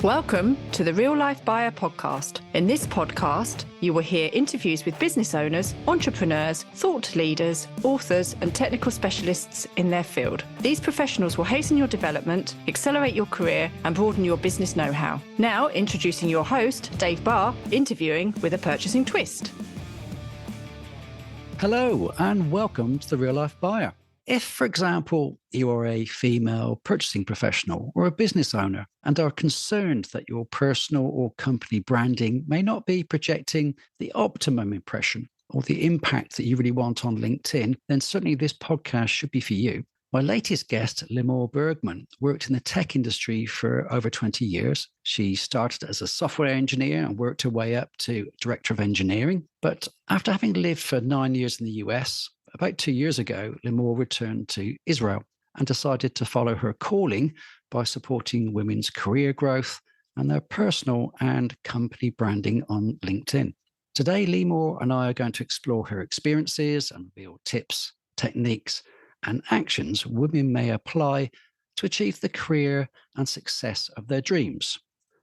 Welcome to the Real Life Buyer podcast. In this podcast, you will hear interviews with business owners, entrepreneurs, thought leaders, authors, and technical specialists in their field. These professionals will hasten your development, accelerate your career, and broaden your business know-how. Now, introducing your host, Dave Barr, interviewing with a purchasing twist. Hello, and welcome to the Real Life Buyer. If, for example, you are a female purchasing professional or a business owner and are concerned that your personal or company branding may not be projecting the optimum impression or the impact that you really want on LinkedIn, then certainly this podcast should be for you. My latest guest, Limor Bergman, worked in the tech industry for over 20 years. She started as a software engineer and worked her way up to director of engineering. But after having lived for 9 years in the US, about 2 years ago, Limor returned to Israel and decided to follow her calling by supporting women's career growth and their personal and company branding on LinkedIn. Today, Limor and I are going to explore her experiences and reveal tips, techniques, and actions women may apply to achieve the career and success of their dreams.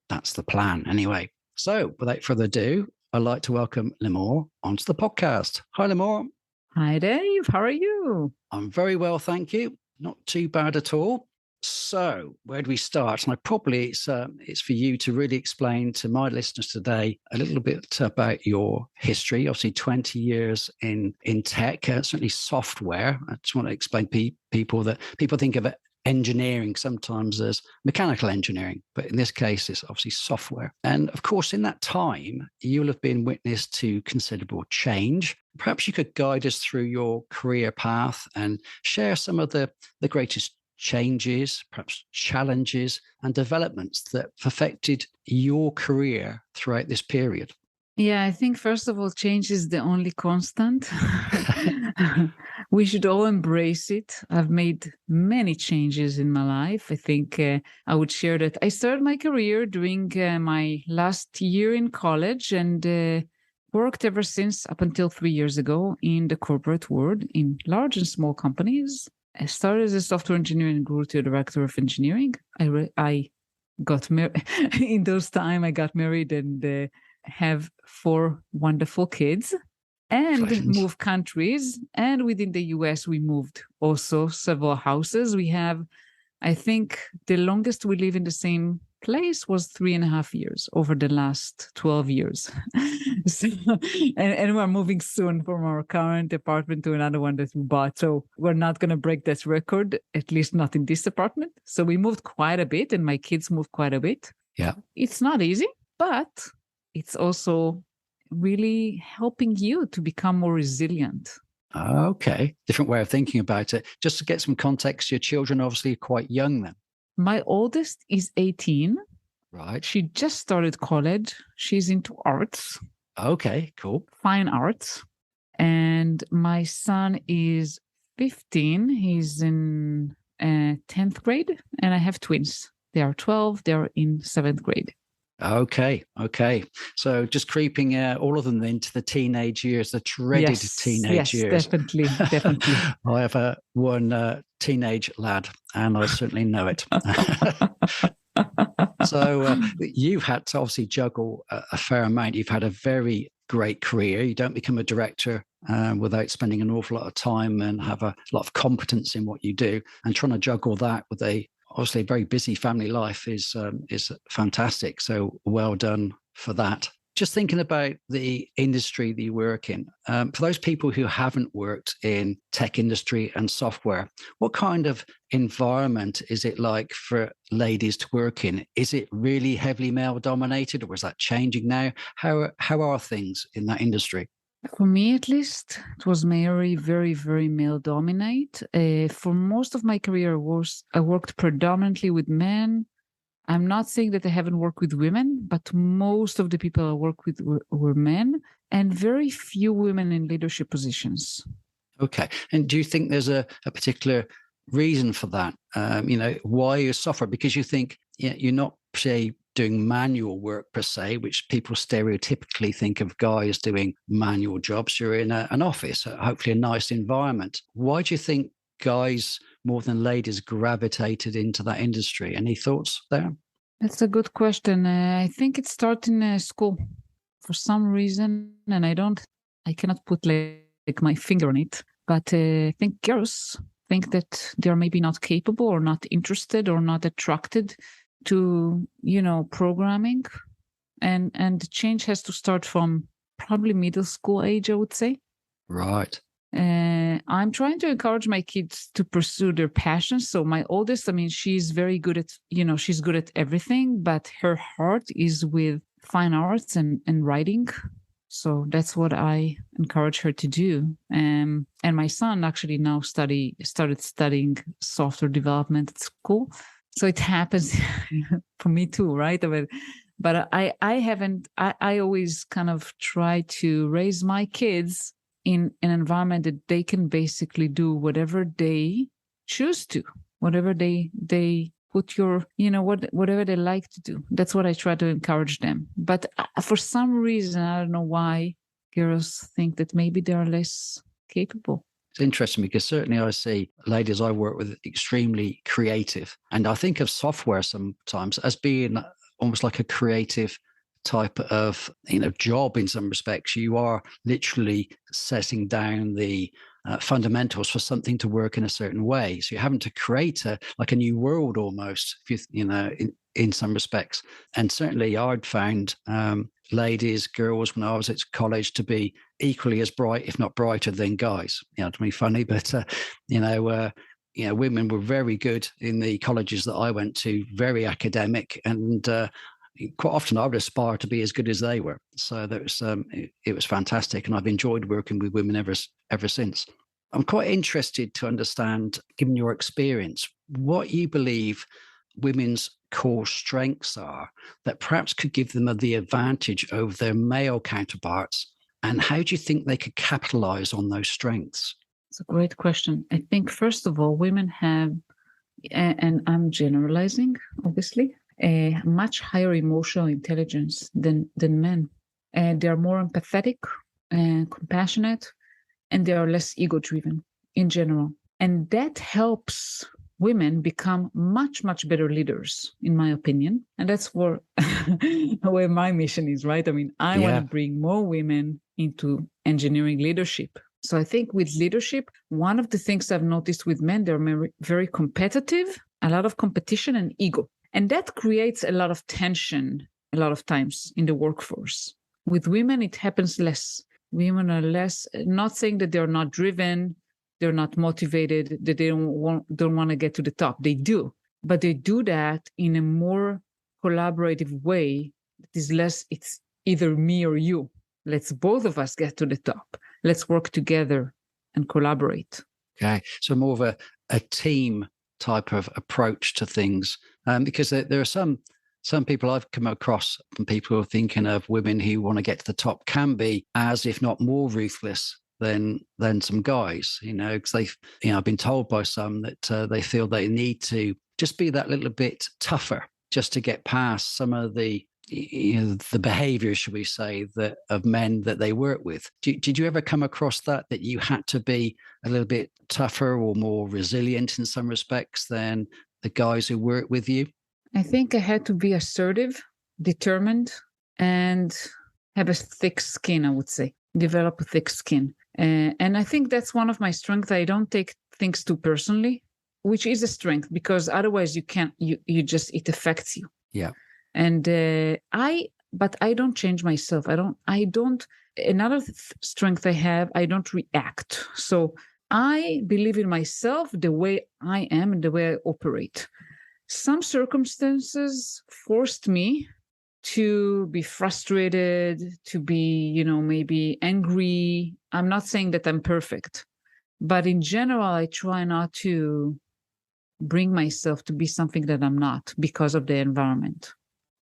That's the plan, anyway. So, without further ado, I'd like to welcome Limor onto the podcast. Hi, Limor. Hi, Dave. How are you? I'm very well, thank you. Not too bad at all. So, where do we start? And it's for you to really explain to my listeners today a little bit about your history. Obviously, 20 years in tech, certainly software. I just want to explain people that people think of engineering sometimes as mechanical engineering, but in this case, it's obviously software. And of course, in that time, you'll have been witness to considerable change. Perhaps you could guide us through your career path and share some of the greatest changes, perhaps challenges and developments that have affected your career throughout this period. Yeah, I think first of all, change is the only constant. We should all embrace it. I've made many changes in my life. I think I would share that. I started my career during my last year in college and worked ever since up until 3 years ago in the corporate world in large and small companies. I started as a software engineer and grew to a director of engineering. I got married. In those time, I got married and have 4 wonderful kids and moved countries. And within the US, we moved also several houses. We have, I think, the longest we live in the same place was 3.5 years over the last 12 years. and we're moving soon from our current apartment to another one that we bought. So we're not going to break that record, at least not in this apartment. So we moved quite a bit and my kids moved quite a bit. Yeah. It's not easy, but it's also really helping you to become more resilient. Okay. Different way of thinking about it. Just to get some context, your children obviously are quite young then. My oldest is 18. Right. She just started college. She's into arts. Okay, cool. Fine arts. And my son is 15. He's in 10th grade. And I have twins. They are 12. They're in 7th grade. Okay. So just creeping all of them into the teenage years, the dreaded teenage years. Yes, definitely. I have one teenage lad, and I certainly know it. So you've had to obviously juggle a fair amount. You've had a very great career. You don't become a director without spending an awful lot of time and have a lot of competence in what you do. And trying to juggle that with obviously a very busy family life is fantastic. So well done for that. Just thinking about the industry that you work in, for those people who haven't worked in tech industry and software, what kind of environment is it like for ladies to work in? Is it really heavily male dominated, or is that changing now? How are things in that industry? For me, at least, it was very, very, very male dominate. For most of my career, I worked predominantly with men. I'm not saying that I haven't worked with women, but most of the people I work with were men, and very few women in leadership positions. Okay. And do you think there's a particular reason for that? Why is software? Because you think you're not, say, doing manual work per se, which people stereotypically think of guys doing manual jobs. You're in an office, hopefully a nice environment. Why do you think guys more than ladies gravitated into that industry? Any thoughts there? That's a good question. I think it starts in school for some reason, and I cannot put like my finger on it. But I think girls think that they're maybe not capable or not interested or not attracted to, programming. And the change has to start from probably middle school age, I would say. Right. I'm trying to encourage my kids to pursue their passions. So my oldest, she's very good at, she's good at everything, but her heart is with fine arts and writing. So that's what I encourage her to do. And my son actually now started studying software development at school. So it happens for me too, right? But I always kind of try to raise my kids in an environment that they can basically do whatever they choose to, whatever they put whatever they like to do. That's what I try to encourage them. But for some reason, I don't know why girls think that maybe they are less capable. It's interesting because certainly I see ladies I work with extremely creative. And I think of software sometimes as being almost like a creative type of job in some respects. You are literally setting down the fundamentals for something to work in a certain way. So you're having to create a new world almost, in some respects. And certainly I'd found ladies, girls when I was at college to be equally as bright, if not brighter than guys. To be funny, but women were very good in the colleges that I went to, very academic, and quite often I would aspire to be as good as they were. So that was it was fantastic, and I've enjoyed working with women ever since. I'm quite interested to understand, given your experience, what you believe women's core strengths are that perhaps could give them the advantage over their male counterparts, and how do you think they could capitalize on those strengths? It's a great question. I think, first of all, women have, and I'm generalizing, obviously, a much higher emotional intelligence than men. They are more empathetic and compassionate, and they are less ego-driven in general. And that helps women become much, much better leaders, in my opinion. And that's where my mission is, right? I want to bring more women into engineering leadership. So I think with leadership, one of the things I've noticed with men, they're very competitive, a lot of competition and ego. And that creates a lot of tension a lot of times in the workforce. With women, it happens less. Women are less, not saying that they're not driven, they're not motivated, that they don't want to get to the top. They do, but they do that in a more collaborative way. It is less, it's either me or you. Let's both of us get to the top. Let's work together and collaborate. Okay, so more of a team type of approach to things, because there are some people I've come across, and people who are thinking of women who want to get to the top can be as if not more ruthless than some guys, because I've been told by some that they feel they need to just be that little bit tougher just to get past some of the behavior, should we say, that of men that they work with. Did you ever come across that you had to be a little bit tougher or more resilient in some respects than the guys who work with you? I think I had to be assertive, determined, and have a thick skin, I would say, develop a thick skin. And I think that's one of my strengths. I don't take things too personally, which is a strength, because otherwise it affects you. Yeah. And but I don't change myself. Another strength I have, I don't react. So I believe in myself the way I am and the way I operate. Some circumstances forced me to be frustrated, to be, maybe angry. I'm not saying that I'm perfect, but in general, I try not to bring myself to be something that I'm not because of the environment.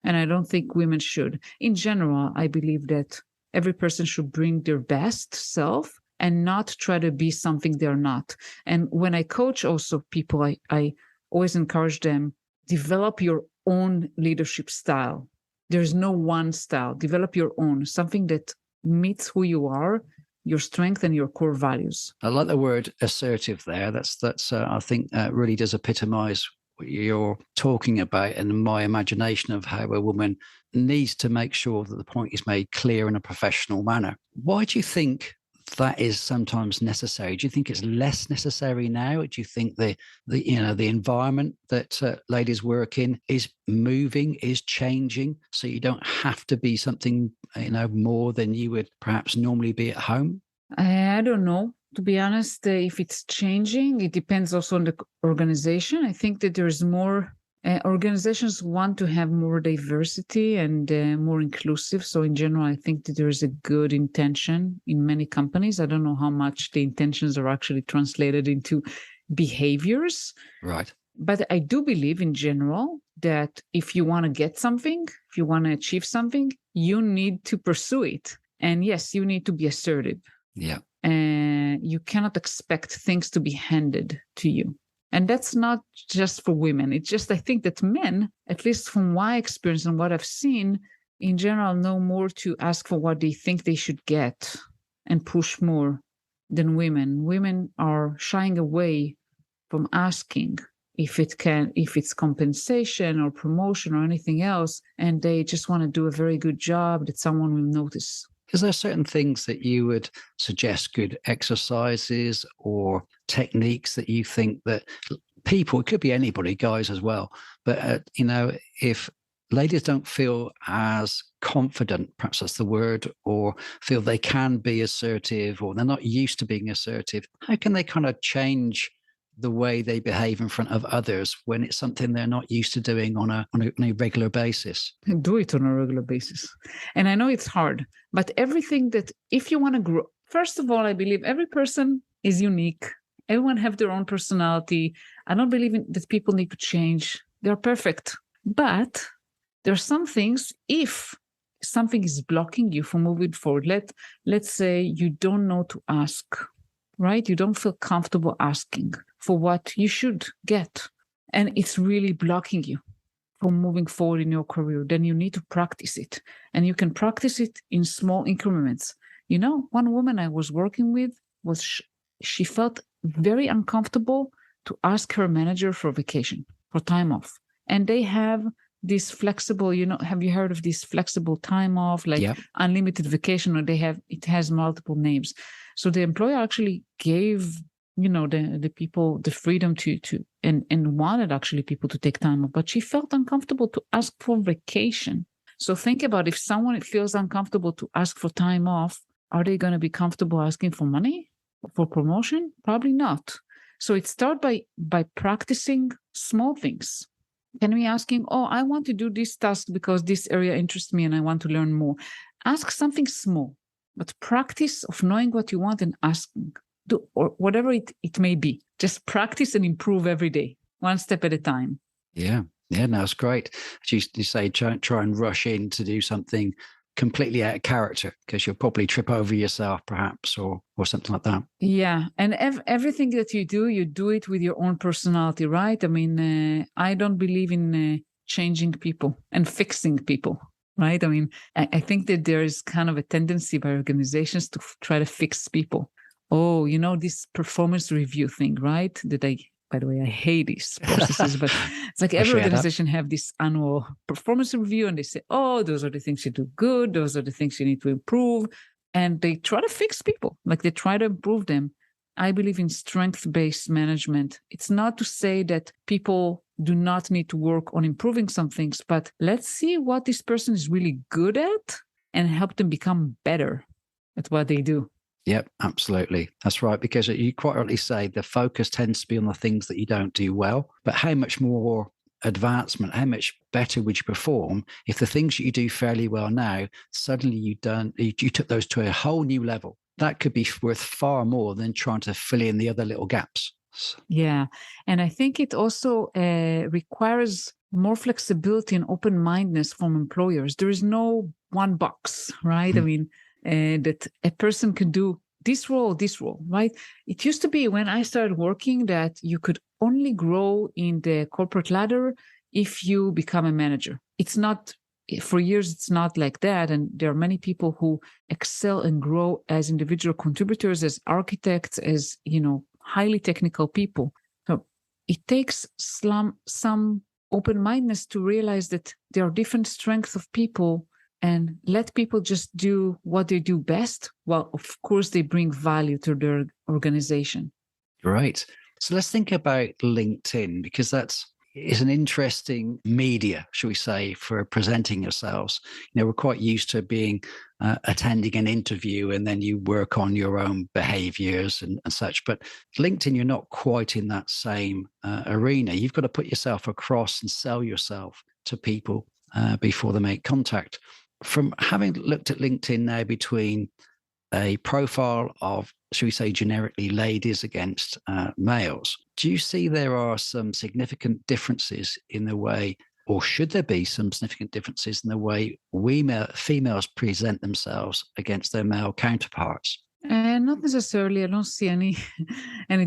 And I don't think women should. In general, I believe that every person should bring their best self and not try to be something they're not. And when I coach also people, I always encourage them, develop your own leadership style. There's no one style. Develop your own, something that meets who you are, your strength and your core values. I like the word assertive there. That's I think really does epitomize what you're talking about and my imagination of how a woman needs to make sure that the point is made clear in a professional manner. Why do you think that is sometimes necessary? Do you think it's less necessary now? Do you think the environment that ladies work in is moving, is changing, so you don't have to be something more than you would perhaps normally be at home? I don't know. To be honest, if it's changing, it depends also on the organization. I think that there's more organizations want to have more diversity and more inclusive. So in general, I think that there is a good intention in many companies. I don't know how much the intentions are actually translated into behaviors. Right. But I do believe in general that if you want to get something, if you want to achieve something, you need to pursue it. And yes, you need to be assertive. Yeah. And you cannot expect things to be handed to you. And that's not just for women. It's just, I think that men, at least from my experience and what I've seen, in general, know more to ask for what they think they should get and push more than women. Women are shying away from asking if it's compensation or promotion or anything else. And they just want to do a very good job that someone will notice. Is there certain things that you would suggest, good exercises or techniques that you think that people, it could be anybody, guys as well, but, if ladies don't feel as confident, perhaps that's the word, or feel they can be assertive or they're not used to being assertive, how can they kind of change the way they behave in front of others when it's something they're not used to doing on a regular basis? Do it on a regular basis. And I know it's hard, but everything that, if you want to grow, first of all, I believe every person is unique. Everyone have their own personality. I don't believe that people need to change. They're perfect. But there are some things, if something is blocking you from moving forward, let's say you don't know to ask, right? You don't feel comfortable asking for what you should get. And it's really blocking you from moving forward in your career. Then you need to practice it. And you can practice it in small increments. One woman I was working with she felt very uncomfortable to ask her manager for vacation, for time off. And they have this flexible, have you heard of this flexible time off, like unlimited vacation, or it has multiple names. So the employer actually gave, the people the freedom to and wanted actually people to take time off, but she felt uncomfortable to ask for vacation. So think about, if someone feels uncomfortable to ask for time off, are they going to be comfortable asking for money, for promotion? Probably not. So it starts by practicing small things. Can we asking, I want to do this task because this area interests me and I want to learn more. Ask something small, but practice of knowing what you want and asking, or whatever it may be. Just practice and improve every day, one step at a time. Yeah, no, it's great. You say try and rush in to do something completely out of character, because you'll probably trip over yourself perhaps or something like that. Yeah. And everything that you do it with your own personality, right? I mean, I don't believe in changing people and fixing people, right? I mean, I think that there is kind of a tendency by organizations to try to fix people. This performance review thing, right? By the way, I hate these processes, but it's like every organization have this annual performance review and they say, those are the things you do good. Those are the things you need to improve. And they try to fix people, like they try to improve them. I believe in strength-based management. It's not to say that people do not need to work on improving some things, but let's see what this person is really good at and help them become better at what they do. Yep, absolutely. That's right. Because you quite rightly say the focus tends to be on the things that you don't do well, but how much more advancement, how much better would you perform if the things that you do fairly well now, suddenly you took those to a whole new level? That could be worth far more than trying to fill in the other little gaps. Yeah. And I think it also requires more flexibility and open-mindedness from employers. There is no one box, right? I mean, that a person can do this role, right? It used to be when I started working that you could only grow in the corporate ladder if you become a manager. It's not, for years, it's not like that. And there are many people who excel and grow as individual contributors, as architects, as, highly technical people. So it takes some open-mindedness to realize that there are different strengths of people and let people just do what they do best. Well, of course, they bring value to their organization. Right. So let's think about LinkedIn, because is an interesting media, shall we say, for presenting yourselves. We're quite used to being attending an interview and then you work on your own behaviors and such. But LinkedIn, you're not quite in that same arena. You've got to put yourself across and sell yourself to people before they make contact. From having looked at LinkedIn now between a profile of, should we say, generically ladies against males, do you see there are some significant differences in the way, or should there be some significant differences in the way females present themselves against their male counterparts? Not necessarily. I don't see any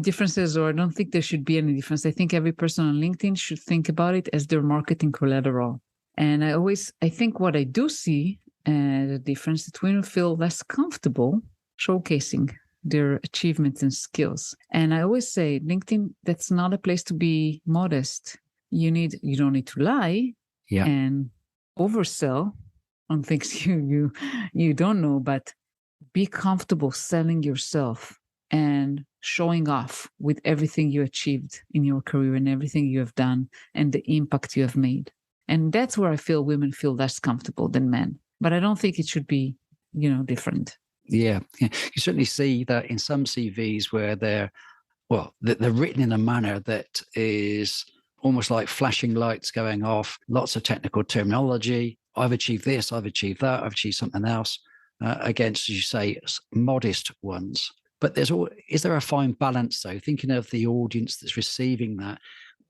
differences, or I don't think there should be any difference. I think every person on LinkedIn should think about it as their marketing collateral. And I think what I do see the difference that women feel less comfortable showcasing their achievements and skills. And I always say, LinkedIn, that's not a place to be modest. You don't need to lie and oversell on things you don't know, but be comfortable selling yourself and showing off with everything you achieved in your career and everything you have done and the impact you have made. And that's where I feel women feel less comfortable than men. But I don't think it should be, different. Yeah. You certainly see that in some CVs where they're written in a manner that is almost like flashing lights going off, lots of technical terminology. I've achieved this, I've achieved that, I've achieved something else, against, as you say, modest ones. But is there a fine balance, though? Thinking of the audience that's receiving that,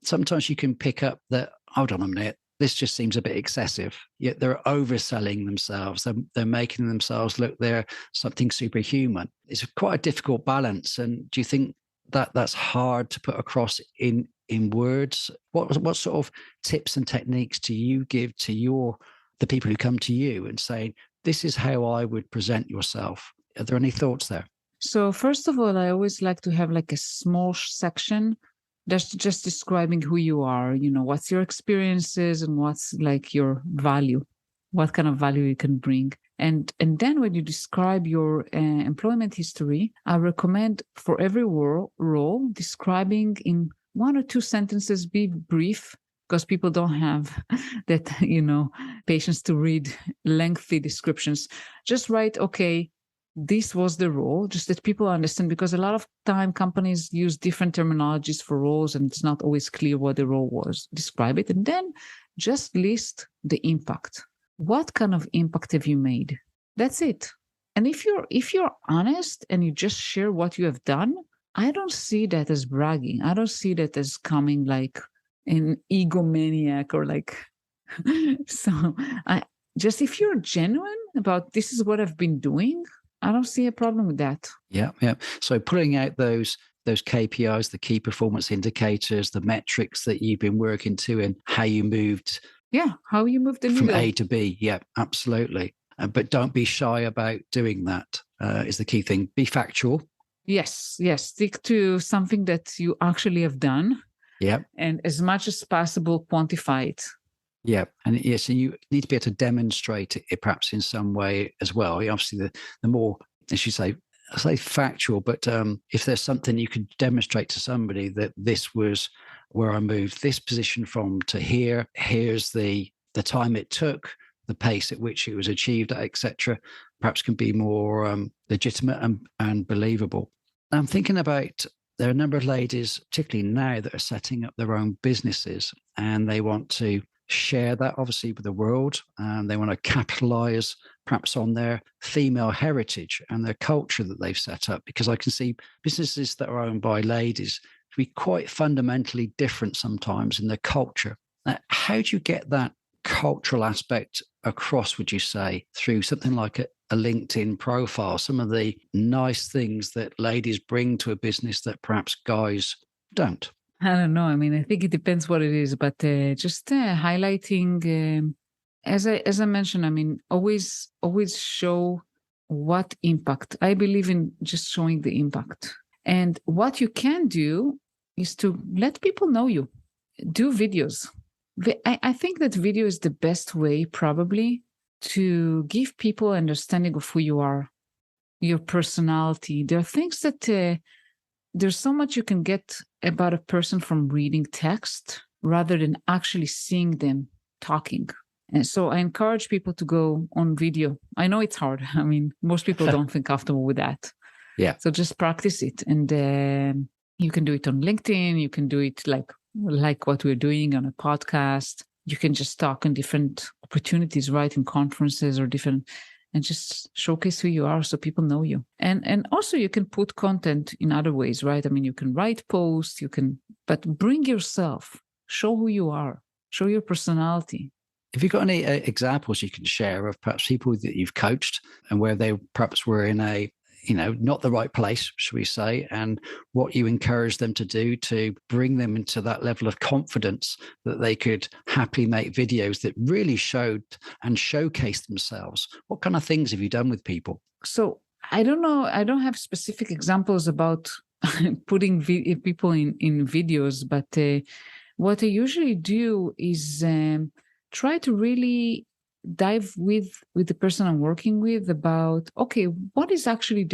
sometimes you can pick up that, hold on a minute, this just seems a bit excessive. Yet they're overselling themselves. They're making themselves look they're something superhuman. It's quite a difficult balance. And do you think that that's hard to put across in words? What sort of tips and techniques do you give to the people who come to you and say, this is how I would present yourself? Are there any thoughts there? So first of all, I always like to have like a small section that's just describing who you are, what's your experiences and what's like your value, what kind of value you can bring. And then when you describe your employment history, I recommend for every role describing in 1 or 2 sentences, be brief, because people don't have that, patience to read lengthy descriptions. Just write, okay, this was the role, just that people understand, because a lot of time companies use different terminologies for roles and it's not always clear what the role was. Describe it and then just list the impact. What kind of impact have you made? That's it. And if you're honest and you just share what you have done, I don't see that as bragging. I don't see that as coming like an egomaniac or like, so if you're genuine about this is what I've been doing, I don't see a problem with that. Yeah. So pulling out those KPIs, the key performance indicators, the metrics that you've been working to and how you moved. Yeah, how you moved the from needle. A to B. Yeah, absolutely. But don't be shy about doing that is the key thing. Be factual. Yes. Stick to something that you actually have done. Yeah. And as much as possible, quantify it. Yeah. And yes, and you need to be able to demonstrate it perhaps in some way as well. Obviously, the more, as you say, I say factual, but if there's something you could demonstrate to somebody that this was where I moved this position from to here, here's the time it took, the pace at which it was achieved, etc., perhaps can be more legitimate and believable. I'm thinking about, there are a number of ladies, particularly now, that are setting up their own businesses and they want to share that obviously with the world, and they want to capitalize perhaps on their female heritage and their culture that they've set up, because I can see businesses that are owned by ladies to be quite fundamentally different sometimes in their culture. Now, how do you get that cultural aspect across, would you say, through something like a LinkedIn profile, some of the nice things that ladies bring to a business that perhaps guys don't? I don't know. I mean, I think it depends what it is, but just highlighting, as I mentioned, I mean, always show what impact. I believe in just showing the impact. And what you can do is to let people know you. Do videos. I think that video is the best way probably to give people understanding of who you are, your personality. There are things that there's so much you can get about a person from reading text rather than actually seeing them talking. And so I encourage people to go on video. I know it's hard. I mean, most people don't feel comfortable with that. Yeah. So just practice it. And you can do it on LinkedIn. You can do it like what we're doing on a podcast. You can just talk on different opportunities, right? In conferences or different, and just showcase who you are so people know you. And also you can put content in other ways, right? I mean, you can write posts, but bring yourself, show who you are, show your personality. Have you got any examples you can share of perhaps people that you've coached and where they perhaps were in a, not the right place, should we say, and what you encouraged them to do to bring them into that level of confidence that they could happily make videos that really showed and showcased themselves? What kind of things have you done with people? So I don't know. I don't have specific examples about putting people in videos, but what I usually do is try to really dive with the person I'm working with about, okay, what is actually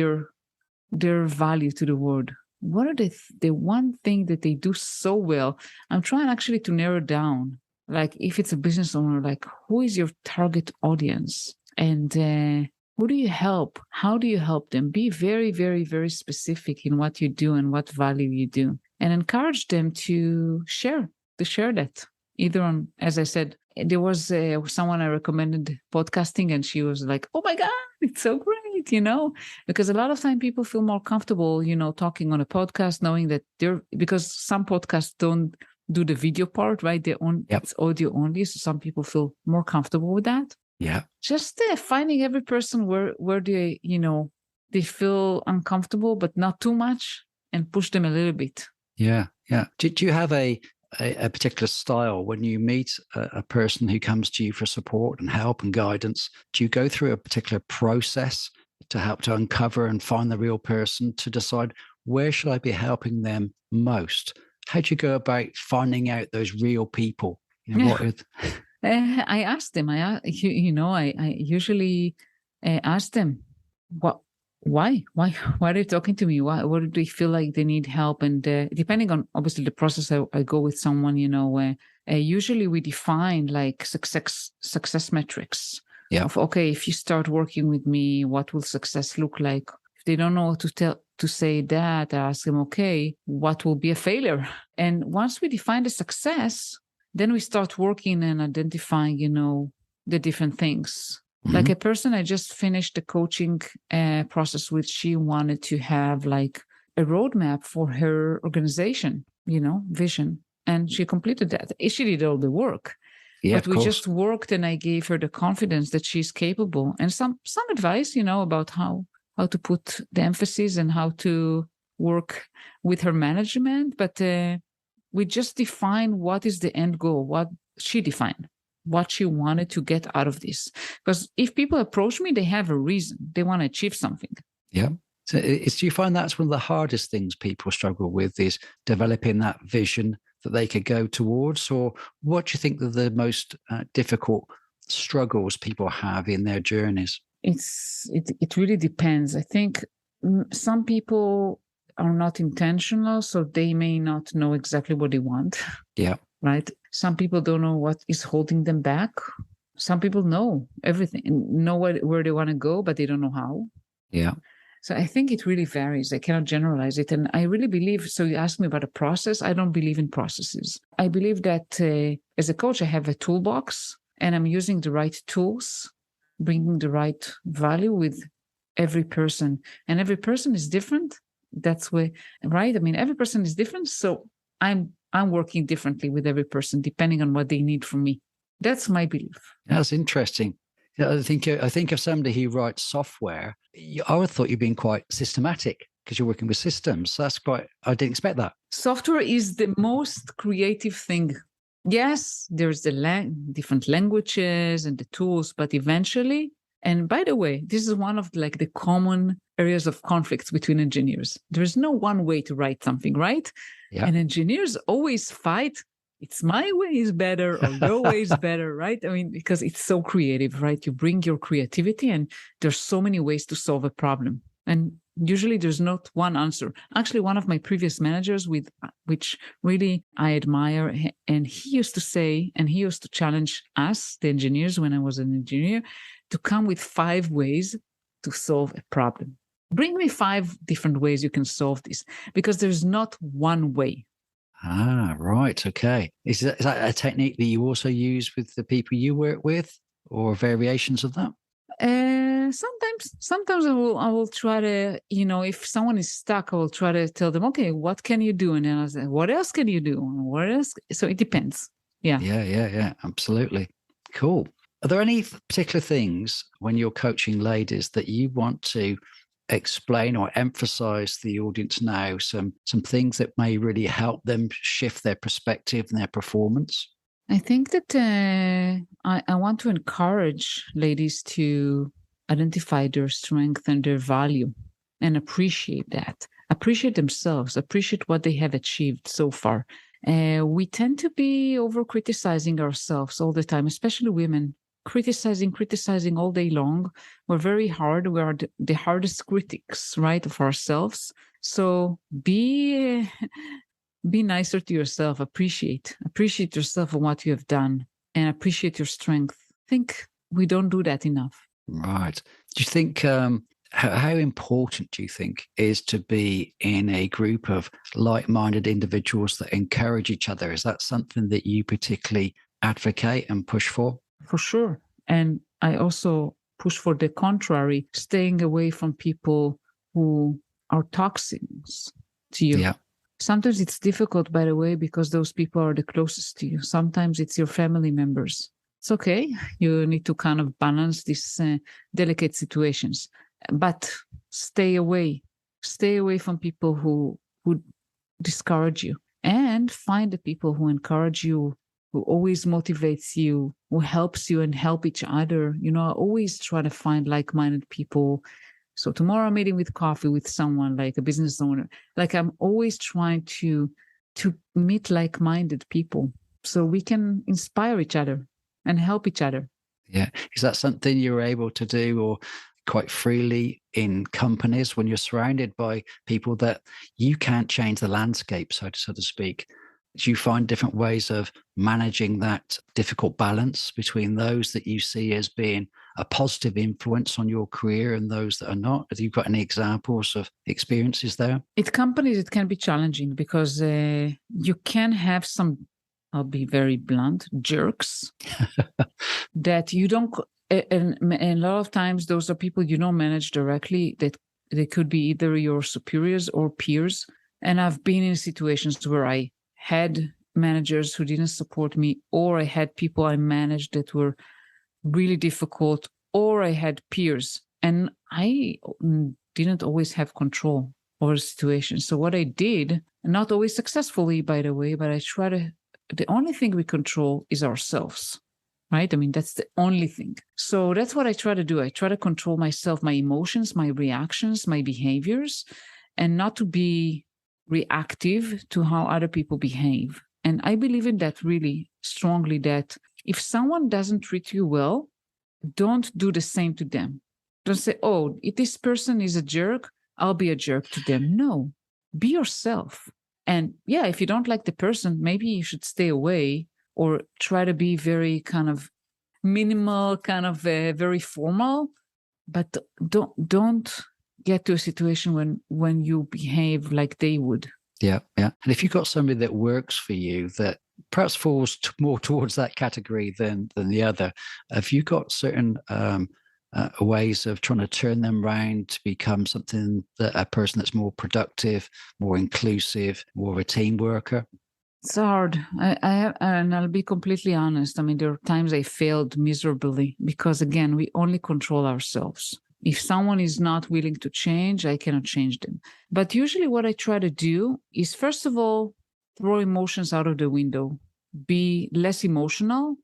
their value to the world? What are the one thing that they do so well? I'm trying actually to narrow down, like if it's a business owner, like who is your target audience? And who do you help? How do you help them? Be very, very, very specific in what you do and what value you do, and encourage them to share that. Either on, as I said, there was someone I recommended podcasting, and she was like, "Oh my God, it's so great!" Because a lot of time people feel more comfortable, talking on a podcast, knowing that because some podcasts don't do the video part, right? It's audio only, so some people feel more comfortable with that. Yeah, just finding every person where they they feel uncomfortable, but not too much, and push them a little bit. Yeah. Do you have a particular style when you meet a person who comes to you for support and help and guidance? Do you go through a particular process to help to uncover and find the real person, to decide where should I be helping them most? How do you go about finding out those real people? I ask them. I usually ask them, why are they talking to me? What do they feel like they need help? And depending on obviously the process, I go with someone. Usually we define like success metrics. Yeah. Of, okay, if you start working with me, what will success look like? If they don't know what to say that, I ask them, okay, what will be a failure? And once we define the success, then we start working and identifying, the different things. Mm-hmm. Like a person I just finished the coaching process with, she wanted to have like a roadmap for her organization, vision. And she completed that. She did all the work. Yeah, but we just worked, and I gave her the confidence that she's capable, and some advice, about how to put the emphasis and how to work with her management. But we just define what is the end goal, what she defined, what she wanted to get out of this. Because if people approach me, they have a reason. They want to achieve something. Yeah. So do you find that's one of the hardest things people struggle with, is developing that vision that they could go towards? Or what do you think are the most difficult struggles people have in their journeys? It really depends. I think some people are not intentional, so they may not know exactly what they want. Yeah. Right? Some people don't know what is holding them back. Some people know everything, know where they want to go, but they don't know how. Yeah. So I think it really varies. I cannot generalize it. And I really believe, so you asked me about a process. I don't believe in processes. I believe that as a coach, I have a toolbox, and I'm using the right tools, bringing the right value with every person. And every person is different. That's where, right? I mean, every person is different. So I'm working differently with every person, depending on what they need from me. That's my belief. That's interesting. I think of somebody who writes software. I would thought you'd been quite systematic because you're working with systems. So I didn't expect that. Software is the most creative thing. Yes, there's the different languages and the tools, but eventually And by the way, this is one of like the common areas of conflicts between engineers. There's no one way to write something, right? Yeah. And engineers always fight. It's my way is better or your way is better, right? I mean, because it's so creative, right? You bring your creativity and there's so many ways to solve a problem. And usually there's not one answer. Actually, one of my previous managers, which really I admire, and he used to say, and he used to challenge us, the engineers, when I was an engineer, to come with 5 ways to solve a problem. Bring me 5 different ways you can solve this, because there's not one way. Ah, right. Okay. Is that a technique that you also use with the people you work with, or variations of that? Sometimes I will try to, if someone is stuck, I will try to tell them, okay, what can you do? And then I say, what else can you do? What else? So it depends. Yeah. Yeah. Absolutely. Cool. Are there any particular things when you're coaching ladies that you want to explain or emphasize to the audience now? Some things that may really help them shift their perspective and their performance? I think that I want to encourage ladies to identify their strength and their value and appreciate that. Appreciate themselves, appreciate what they have achieved so far. We tend to be over-criticizing ourselves all the time, especially women. Criticizing all day long. We're very hard. We are the hardest critics, right, of ourselves. So be nicer to yourself. Appreciate yourself and what you have done, and appreciate your strength. I think we don't do that enough. Right. Do you think how important do you think is to be in a group of like-minded individuals that encourage each other? Is that something that you particularly advocate and push for? For sure. And I also push for the contrary, staying away from people who are toxins to you. Yeah. Sometimes it's difficult, by the way, because those people are the closest to you. Sometimes it's your family members. It's okay. You need to kind of balance these delicate situations, but stay away from people who discourage you, and find the people who encourage you, who always motivates you, who helps you and help each other. I always try to find like-minded people. So tomorrow I'm meeting with coffee with someone like a business owner. Like I'm always trying to meet like-minded people so we can inspire each other and help each other. Yeah. Is that something you're able to do or quite freely in companies when you're surrounded by people that you can't change the landscape, so to speak? Do you find different ways of managing that difficult balance between those that you see as being a positive influence on your career and those that are not? Have you got any examples of experiences there? At companies, it can be challenging because you can have some, I'll be very blunt, jerks that you don't, and a lot of times those are people you don't manage directly, that they could be either your superiors or peers. And I've been in situations where I had managers who didn't support me, or I had people I managed that were really difficult, or I had peers, and I didn't always have control over the situation. So what I did, not always successfully, by the way, but the only thing we control is ourselves, right? I mean, that's the only thing. So that's what I try to do. I try to control myself, my emotions, my reactions, my behaviors, and not to be reactive to how other people behave. And I believe in that really strongly, that if someone doesn't treat you well, don't do the same to them. Don't say, oh, if this person is a jerk, I'll be a jerk to them. No, be yourself. And yeah, if you don't like the person, maybe you should stay away or try to be very kind of minimal, kind of very formal, but don't get to a situation when you behave like they would. Yeah. And if you've got somebody that works for you that perhaps falls more towards that category than the other, have you got certain ways of trying to turn them around to become a person that's more productive, more inclusive, more of a team worker? It's hard. And I'll be completely honest. I mean, there are times I failed miserably because, again, we only control ourselves. If someone is not willing to change, I cannot change them. But usually what I try to do is, first of all, throw emotions out of the window. Be less emotional.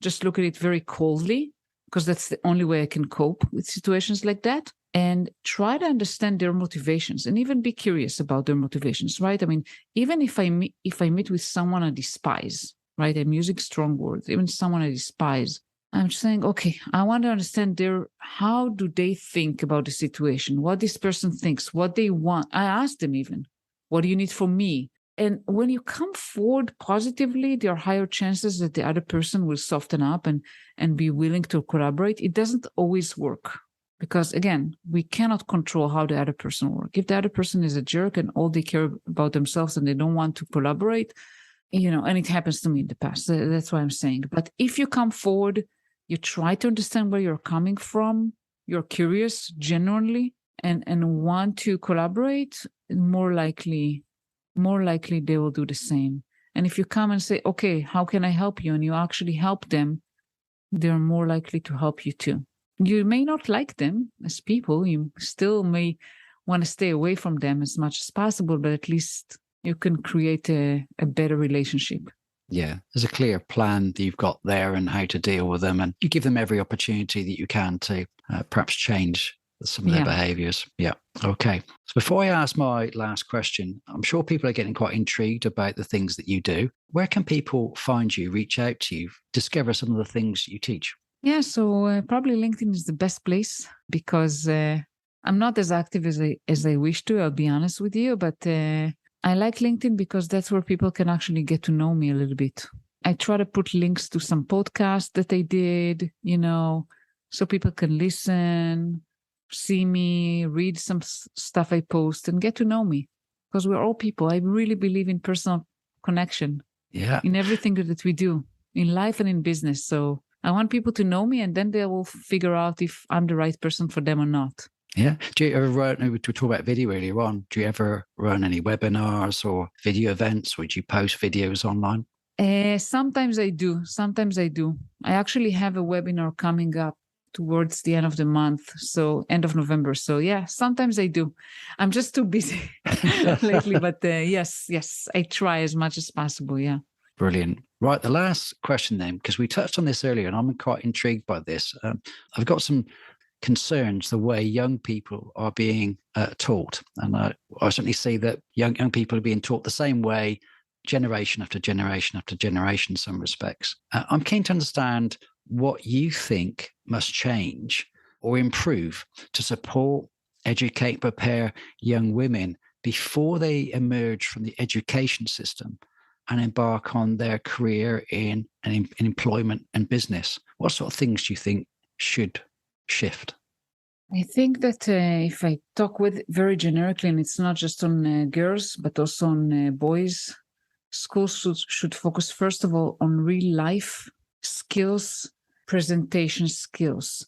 Just look at it very coldly. because that's the only way I can cope with situations like that. And try to understand their motivations and even be curious about their motivations, right? I mean, even if I meet with someone I despise, right? I'm using strong words, even someone I despise. I'm saying, okay, I want to understand how do they think about the situation? What this person thinks, what they want. I ask them even, what do you need from me? And when you come forward positively, there are higher chances that the other person will soften up and be willing to collaborate. It doesn't always work. Because again, we cannot control how the other person works. If the other person is a jerk and all they care about themselves and they don't want to collaborate, and it happens to me in the past. That's what I'm saying. But if you come forward, you try to understand where you're coming from, you're curious genuinely and want to collaborate, more likely they will do the same. And if you come and say, okay, how can I help you? And you actually help them, they're more likely to help you too. You may not like them as people. You still may want to stay away from them as much as possible, but at least you can create a better relationship. Yeah, there's a clear plan that you've got there and how to deal with them. And you give them every opportunity that you can to perhaps change some of their behaviors. Yeah. Okay. So before I ask my last question, I'm sure people are getting quite intrigued about the things that you do. Where can people find you, reach out to you, discover some of the things you teach? Yeah, so probably LinkedIn is the best place because I'm not as active as I wish to, I'll be honest with you, but I like LinkedIn because that's where people can actually get to know me a little bit. I try to put links to some podcasts that I did, so people can listen, see me, read some stuff I post and get to know me because we're all people. I really believe in personal connection in everything that we do in life and in business. So I want people to know me and then they will figure out if I'm the right person for them or not. Yeah. Do you ever run, we talked about video earlier on, do you ever run any webinars or video events? Would you post videos online? Sometimes I do. I actually have a webinar coming up towards the end of the month. So end of November. So yeah, sometimes I do. I'm just too busy lately, but yes, I try as much as possible. Yeah. Brilliant. Right. The last question then, because we touched on this earlier and I'm quite intrigued by this. I've got some concerns the way young people are being taught. And I certainly see that young people are being taught the same way, generation after generation after generation in some respects. I'm keen to understand what you think must change or improve to support, educate, prepare young women before they emerge from the education system and embark on their career in employment and business. What sort of things do you think should shift? I think that if I talk with very generically, and it's not just on girls, but also on boys, schools should focus, first of all, on real life skills, presentation skills,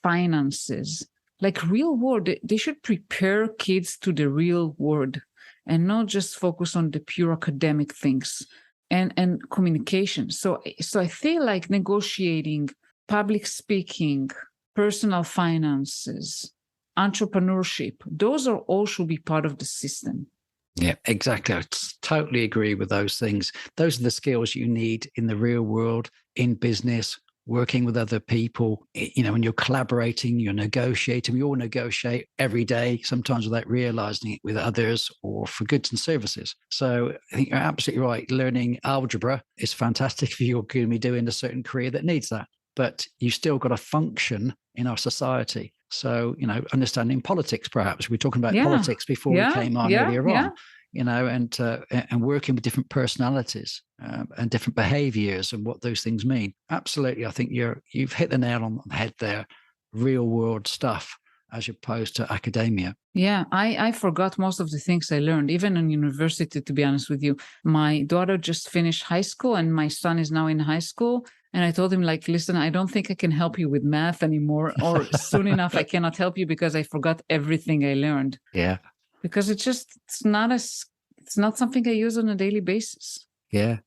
finances, like real world. They should prepare kids to the real world and not just focus on the pure academic things and communication. So I feel like negotiating, public speaking, personal finances, entrepreneurship, those are all should be part of the system. Yeah, exactly. I totally agree with those things. Those are the skills you need in the real world, in business, working with other people. When you're collaborating, you're negotiating. We all negotiate every day, sometimes without realizing it, with others or for goods and services. So I think you're absolutely right. Learning algebra is fantastic if you're going to be doing a certain career that needs that. But you still got to function in our society. So, understanding politics, perhaps. We were talking about politics before we came on earlier on. And working with different personalities and different behaviors and what those things mean. Absolutely. I think you've hit the nail on the head there. Real world stuff as opposed to academia. Yeah, I forgot most of the things I learned, even in university, to be honest with you. My daughter just finished high school and my son is now in high school. And I told him, listen, I don't think I can help you with math anymore, or soon enough, I cannot help you because I forgot everything I learned. Yeah. Because it's not something I use on a daily basis. Yeah.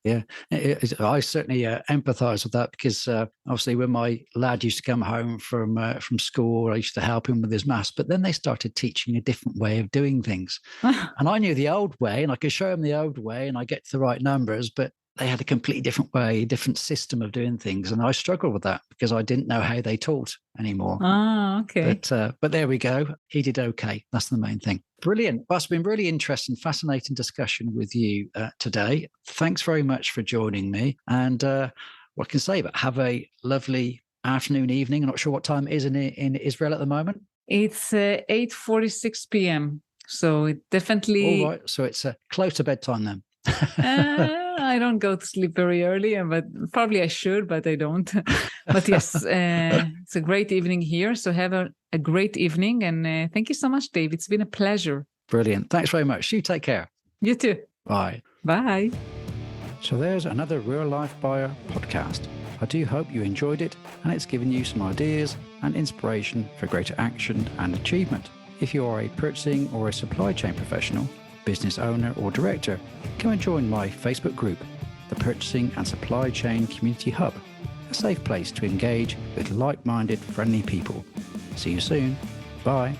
I certainly empathize with that because obviously when my lad used to come home from school, I used to help him with his maths, but then they started teaching a different way of doing things. And I knew the old way and I could show him the old way and I get to the right numbers, but they had a completely different way, different system of doing things. And I struggled with that because I didn't know how they taught anymore. Ah, okay. But there we go. He did okay. That's the main thing. Brilliant. Well, it's been really interesting, fascinating discussion with you today. Thanks very much for joining me. And what can I say, but have a lovely afternoon, evening. I'm not sure what time it is in Israel at the moment. It's 8:46 p.m. So it definitely... All right. So it's close to bedtime then. I don't go to sleep very early, but probably I should, but I don't. But yes, it's a great evening here. So have a great evening. And thank you so much, Dave. It's been a pleasure. Brilliant. Thanks very much. You take care. You too. Bye. Bye. So there's another Real Life Buyer podcast. I do hope you enjoyed it and it's given you some ideas and inspiration for greater action and achievement. If you are a purchasing or a supply chain professional, business owner or director, come and join my Facebook group, the Purchasing and Supply Chain Community Hub, a safe place to engage with like-minded, friendly people. See you soon. Bye.